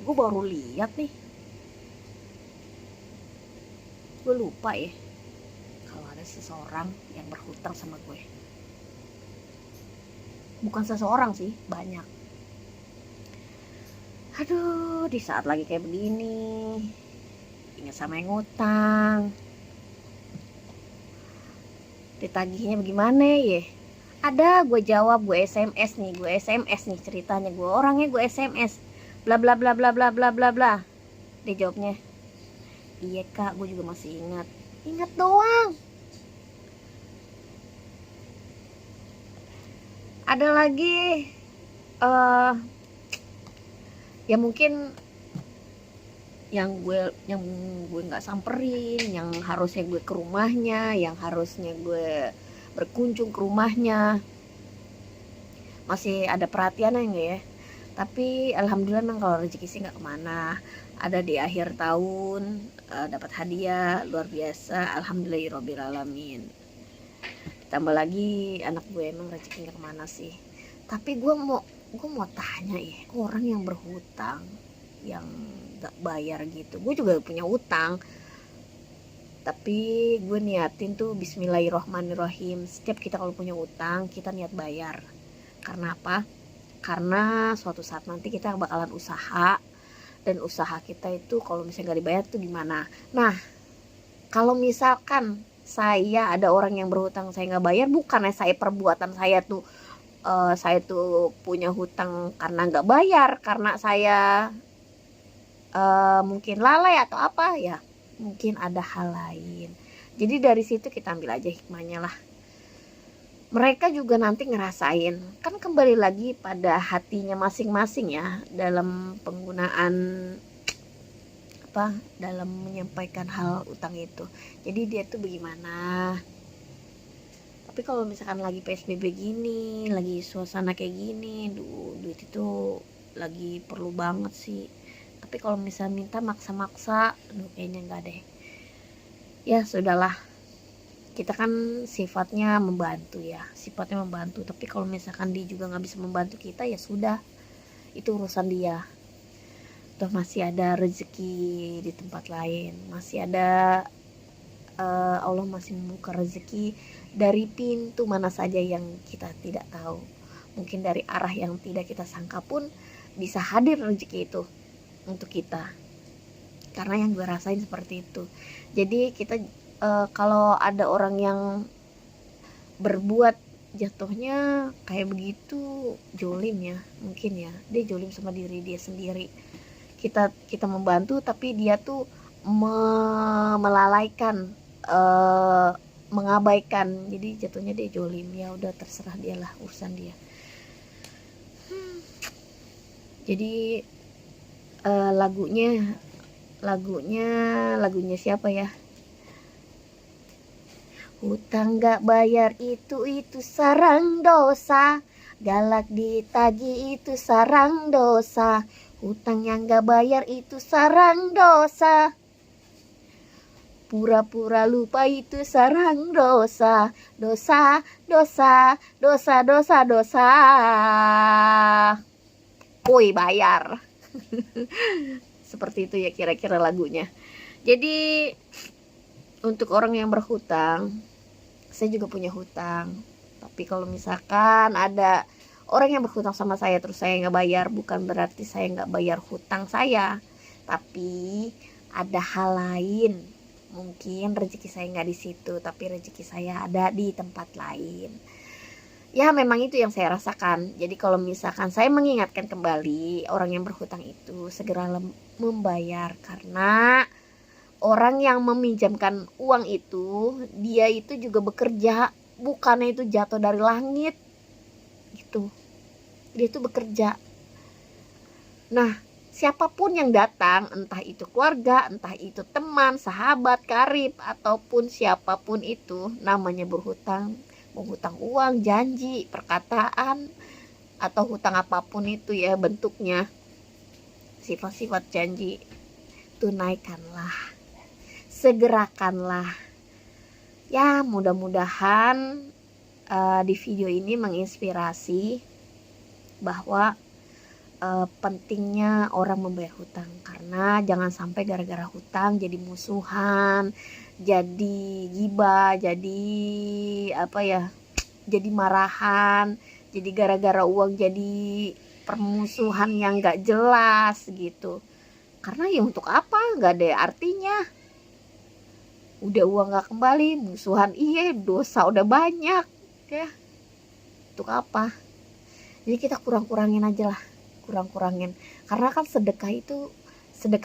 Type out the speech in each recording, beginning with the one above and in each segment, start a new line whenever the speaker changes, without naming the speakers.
Gue baru lihat nih, gue lupa ya kalau ada seseorang yang berhutang sama gue. Bukan seseorang sih, banyak. Aduh, di saat lagi kayak begini, ingat sama yang ngutang, ditagihnya bagaimana ya? Ada, gue jawab, gue SMS nih ceritanya, gue orangnya gue SMS, bla bla bla bla bla bla bla bla. Dia jawabnya, iya kak, gue juga masih ingat. Ingat doang. Ada lagi, uh, ya mungkin yang gue nggak samperin, yang harusnya gue ke rumahnya, yang harusnya gue berkunjung ke rumahnya, masih ada perhatian enggak ya. Tapi alhamdulillah memang kalau rezeki sih nggak kemana. Ada di akhir tahun, dapat hadiah luar biasa, alhamdulillahirobbilalamin. Tambah lagi anak gue emang rezeki nggak kemana sih. Tapi gue mau tanya ya, orang yang berhutang, yang nggak bayar gitu, gue juga punya utang, tapi gue niatin tuh bismillahirrohmanirrohim. Setiap kita kalau punya utang, kita niat bayar. Karena apa? Karena suatu saat nanti kita bakalan usaha, dan usaha kita itu kalau misalnya nggak dibayar tuh gimana. Nah, kalau misalkan saya ada orang yang berhutang, saya nggak bayar, bukannya saya perbuatan saya tuh punya hutang karena nggak bayar, karena saya mungkin lalai atau apa ya, mungkin ada hal lain. Jadi dari situ kita ambil aja hikmahnya lah. Mereka juga nanti ngerasain, kan kembali lagi pada hatinya masing-masing ya, dalam penggunaan apa, dalam menyampaikan hal utang itu. Jadi dia tuh bagaimana. Tapi kalau misalkan lagi PSBB gini, lagi suasana kayak gini, duit itu lagi perlu banget sih. Tapi kalau misalnya minta maksa-maksa, kayaknya enggak deh. Ya sudahlah, kita kan sifatnya membantu ya, tapi kalau misalkan dia juga nggak bisa membantu kita, ya sudah, itu urusan dia. Toh masih ada rezeki di tempat lain, masih ada, Allah masih membuka rezeki dari pintu mana saja yang kita tidak tahu. Mungkin dari arah yang tidak kita sangka pun bisa hadir rezeki itu untuk kita. Karena yang gue rasain seperti itu. Jadi kita, kalau ada orang yang berbuat jatuhnya kayak begitu, jolim ya, mungkin ya, dia jolim sama diri dia sendiri. Kita membantu tapi dia tuh melalaikan, mengabaikan, jadi jatuhnya dia jolim. Ya udah, terserah dia lah, urusan dia. Jadi lagunya siapa ya, hutang gak bayar itu sarang dosa, galak ditagi itu sarang dosa, hutang yang gak bayar itu sarang dosa, pura-pura lupa itu sarang dosa, dosa, dosa, dosa, dosa, dosa. Woi, bayar. Seperti itu ya kira-kira lagunya. Jadi untuk orang yang berhutang, saya juga punya hutang. Tapi kalau misalkan ada orang yang berhutang sama saya terus saya nggak bayar, bukan berarti saya nggak bayar hutang saya, tapi ada hal lain. Mungkin rezeki saya nggak di situ, tapi rezeki saya ada di tempat lain. Ya memang itu yang saya rasakan. Jadi kalau misalkan saya mengingatkan kembali orang yang berhutang itu segera membayar, karena orang yang meminjamkan uang itu, dia itu juga bekerja, bukannya itu jatuh dari langit gitu. Dia itu bekerja. Nah, siapapun yang datang, entah itu keluarga, entah itu teman, sahabat, karib, ataupun siapapun itu, namanya berhutang, mau hutang uang, janji, perkataan, atau hutang apapun itu ya bentuknya, sifat-sifat janji, tunaikanlah, segerakanlah. Ya mudah-mudahan di video ini menginspirasi bahwa pentingnya orang membayar hutang, karena jangan sampai gara-gara hutang jadi musuhan, jadi gibah, jadi apa ya, jadi marahan, jadi gara-gara uang jadi permusuhan yang gak jelas gitu. Karena ya untuk apa, gak ada artinya. Udah uang gak kembali, musuhan iya, dosa udah banyak ya, untuk apa. Jadi kita kurang-kurangin aja lah, kurang-kurangin. Karena kan sedekah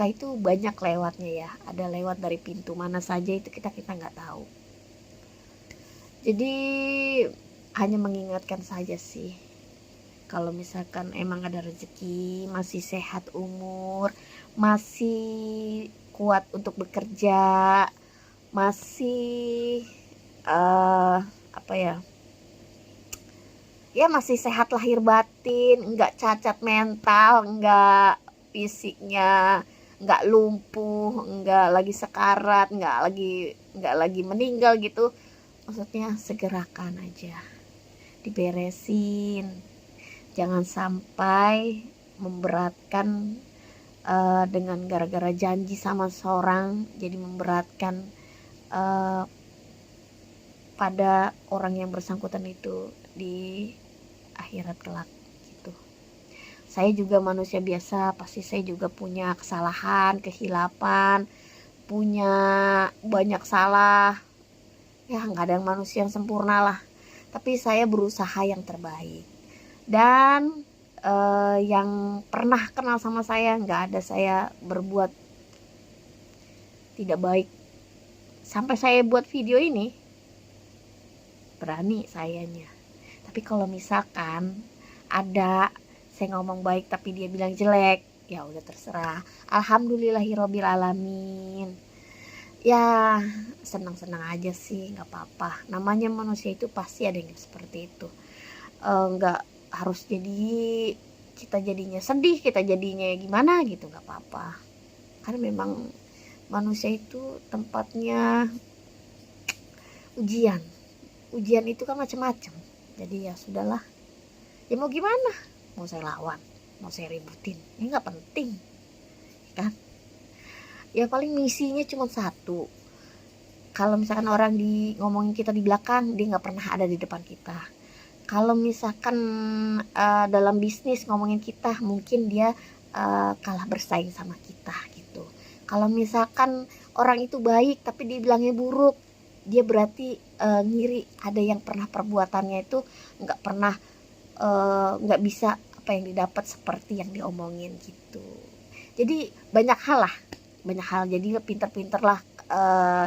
itu banyak lewatnya ya, ada lewat dari pintu mana saja itu kita nggak tahu. Jadi hanya mengingatkan saja sih, kalau misalkan emang ada rezeki, masih sehat umur, masih kuat untuk bekerja, masih apa ya, ya masih sehat lahir batin, nggak cacat mental, nggak fisiknya, nggak lumpuh, nggak lagi sekarat, nggak lagi meninggal gitu, maksudnya segerakan aja, diberesin, jangan sampai memberatkan, dengan gara-gara janji sama seorang jadi memberatkan pada orang yang bersangkutan itu di akhirat kelak gitu. Saya juga manusia biasa, pasti saya juga punya kesalahan, kehilapan, punya banyak salah. Ya nggak ada manusia yang sempurna lah. Tapi saya berusaha yang terbaik. Dan yang pernah kenal sama saya, nggak ada saya berbuat tidak baik. Sampai saya buat video ini, berani sayanya. Tapi kalau misalkan ada saya ngomong baik tapi dia bilang jelek, ya udah terserah. Alhamdulillahirobbil alamin. Ya senang-senang aja sih, nggak apa-apa. Namanya manusia itu pasti ada yang seperti itu. Nggak harus jadi kita jadinya sedih, kita jadinya gimana gitu, nggak apa-apa. Karena memang manusia itu tempatnya ujian. Ujian itu kan macam-macam. Jadi ya sudahlah, ya mau gimana, mau saya lawan, mau saya ributin, ini nggak penting kan. Ya paling misinya cuma satu, kalau misalkan orang ngomongin kita di belakang, dia nggak pernah ada di depan kita. Kalau misalkan dalam bisnis ngomongin kita, mungkin dia kalah bersaing sama kita gitu. Kalau misalkan orang itu baik tapi dibilangnya buruk, dia berarti ngiri, ada yang pernah perbuatannya itu nggak bisa apa yang didapat seperti yang diomongin gitu. Jadi banyak hal, jadi pinter-pinter lah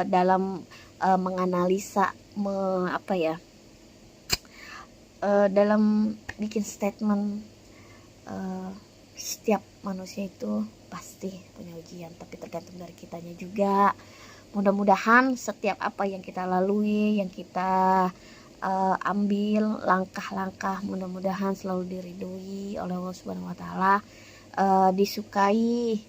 dalam menganalisa, dalam bikin statement. Setiap manusia itu pasti punya ujian, tapi tergantung dari kitanya juga. Mudah-mudahan setiap apa yang kita lalui, yang kita ambil langkah-langkah, mudah-mudahan selalu diridhoi oleh Allah Subhanahu wa taala, disukai,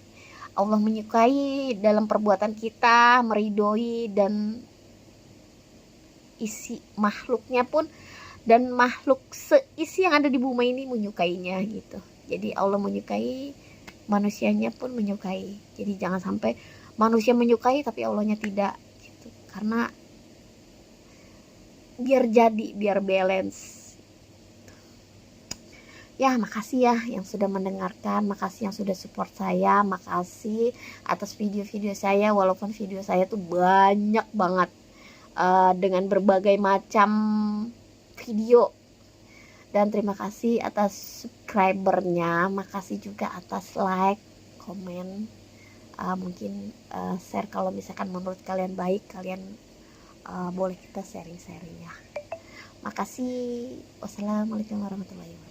Allah menyukai dalam perbuatan kita, meridhoi, dan isi makhluknya pun, dan makhluk seisi yang ada di bumi ini menyukainya gitu. Jadi Allah menyukai, manusianya pun menyukai. Jadi jangan sampai manusia menyukai tapi Allahnya tidak gitu. Karena biar balance. Ya makasih ya yang sudah mendengarkan, makasih yang sudah support saya, makasih atas video-video saya, walaupun video saya tuh banyak banget dengan berbagai macam video. Dan terima kasih atas subscribernya, makasih juga atas like, komen, mungkin share kalau misalkan menurut kalian baik, kalian boleh kita sharing-sharing ya. Makasih. Wassalamualaikum warahmatullahi wabarakatuh.